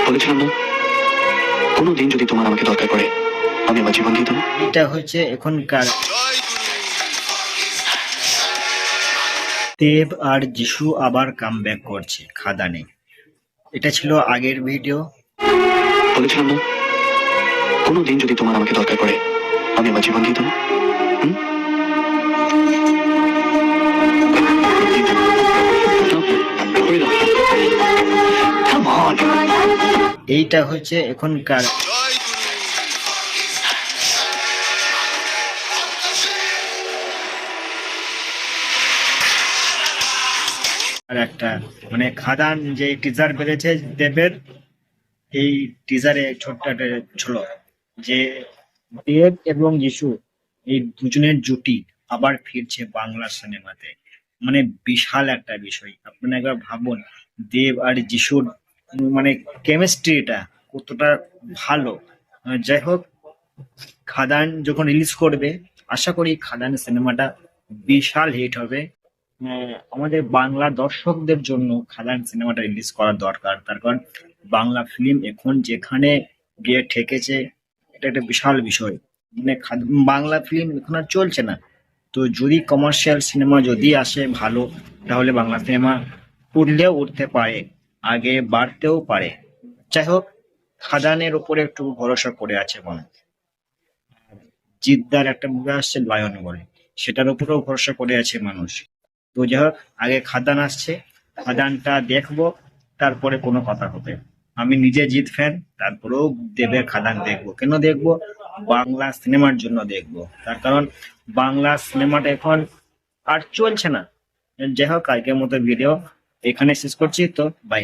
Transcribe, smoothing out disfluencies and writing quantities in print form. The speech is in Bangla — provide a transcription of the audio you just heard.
বলেছিলাম না, কোনোদিন যদি তোমার আমাকে দরকার পড়ে আমি আমার জীবন দিয়ে দেবো। এটা হচ্ছে এখনকার দেব আর যিশু আবার কামব্যাক করছে খাদানে। এটা ছিল আগের ভিডিও। বলেছিলাম না, কোনোদিন যদি তোমার আমাকে দরকার পড়ে আমি আমার জীবন দিয়ে দেবো। হুম? হয়ে দাও। Come on. এইটা হচ্ছে এখনকার আর একটা মানে খাদান যে টিজার বেরিয়েছে দেবের, এই টিজারে ছোট্ট একটা ছিল যে দেব এবং যিশু এই দুজনের জুটি আবার ফিরছে বাংলা সিনেমাতে। মানে বিশাল একটা বিষয়, আপনারা একবার ভাবুন দেব আর যিশুর মানে কেমিস্ট্রিটা কতটা ভালো। যাই হোক, খাদান যখন রিলিজ করবে আশা করি খাদান সিনেমাটা বিশাল হিট হবে। আমাদের বাংলা দর্শকদের জন্য খাদান সিনেমাটা রিলিজ করা দরকার, তার কারণ বাংলা ফিল্ম এখন যেখানে গিয়ে ঠেকেছে এটা একটা বিশাল বিষয়। মানে বাংলা ফিল্ম এখন আর চলছে না। তো যদি কমার্শিয়াল সিনেমা যদি আসে ভালো, তাহলে বাংলা সিনেমা উঠলেও উঠতে পারে, আগে বাড়তেও পারে। যাই হোক, খাদানের উপরে একটু ভরসা করে আছে মানুষ। জিদ্দার একটা মুভি আসছে লায়ন বলে, সেটার উপরেও ভরসা করে আছে মানুষ। তো যাই হোক, আগে খাদান আসছে, খাদানটা দেখবো, তারপরে কোনো কথা হবে। আমি নিজে জিৎ ফ্যান, তারপরেও দেবের খাদান দেখবো। কেন দেখবো? বাংলা সিনেমার জন্য দেখবো, তার কারণ বাংলা সিনেমাটা এখন আর চলছে না। যাই হোক, আজকের মতো ভিডিও এখানে শেষ করছি, তো বাই।